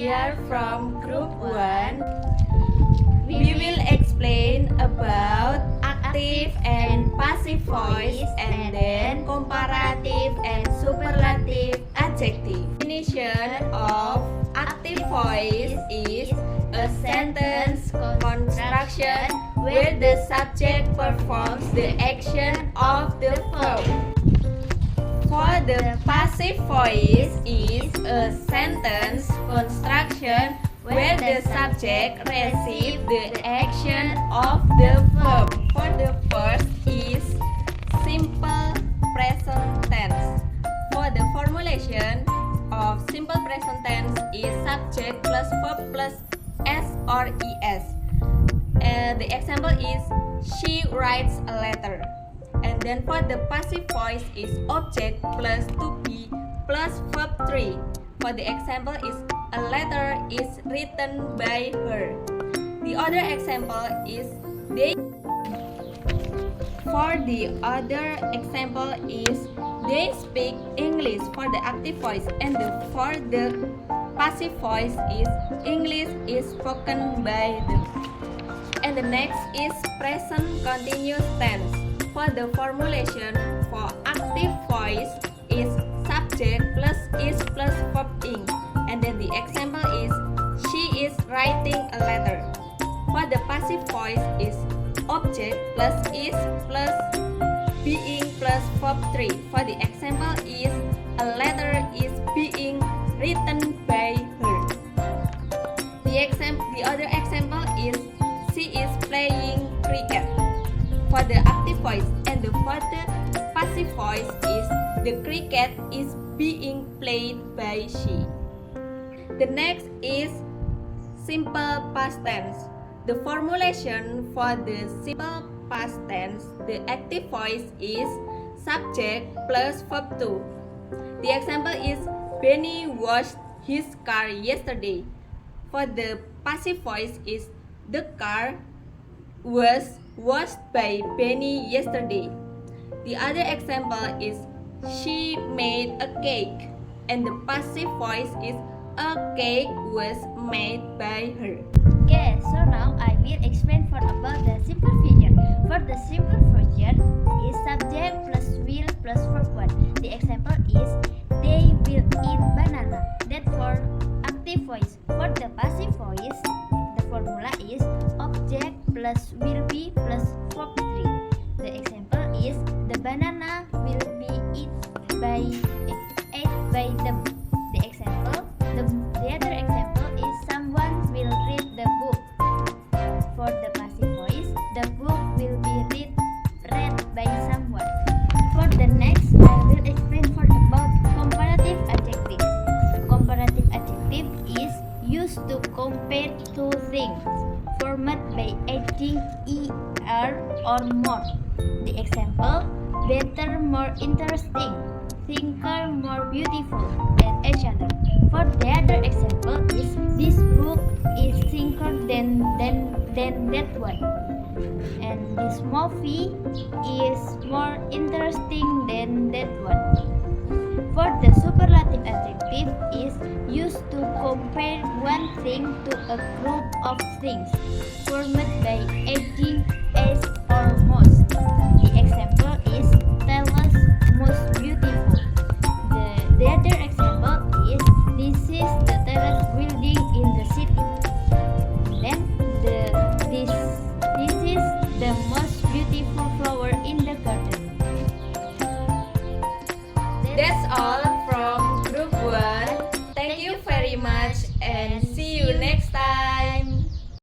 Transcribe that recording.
Here from Group 1, we will explain about active and passive voice and then comparative and superlative adjective. Definition of active voice is a sentence construction where the subject performs the action of the verb. For the passive voice is a sentence construction where the subject receives the action of the verb. For the first is simple present tense. For the formulation of simple present tense is subject plus verb plus s or es. The example is she writes a letter. And then for the passive voice is object plus to be plus verb 3. For the example is a letter is written by her. The other example is they. For the other example is they speak English for the active voice, and for the passive voice is English is spoken by them. And the next is present continuous tense. For the formulation for active voice is subject plus is plus verb ing. And then the example is she is writing a letter. For the passive voice is object plus is plus being plus verb 3. For the example is a letter is being written by her. The other example is she is playing cricket. For the active voice, and for the passive voice is the cricket is being played by she. The next is simple past tense. The formulation for the simple past tense, the active voice is subject plus verb 2. The example is Benny washed his car yesterday. For the passive voice is the car was washed by Benny yesterday. The other example is she made a cake, and the passive voice is a cake was made by her. Okay, so now I will explain about the simple future. For the simple future is subject plus will plus verb 1. The example is they will eat banana. That for active voice. For the passive voice, the formula is object plus will be plus verb 3. The example is the banana will be ate by them. The example, the other example is someone will read the book. For the passive voice, the book will be read by someone. For the next, I will explain about comparative adjective. Comparative adjective is used to compare two things, formed by adding er or more. The example, better, more interesting, thinker, more beautiful, and each other. For the other example is this book is thinker than that one, and this movie is more interesting than that one. For the superlative adjective is used to compare one thing to a group of things, formed by adding as or most. The example is tallest, most beautiful. The other example is this is the tallest building in the city. Then this is the most beautiful flower in the garden. That's all from Group 1. Thank you very much and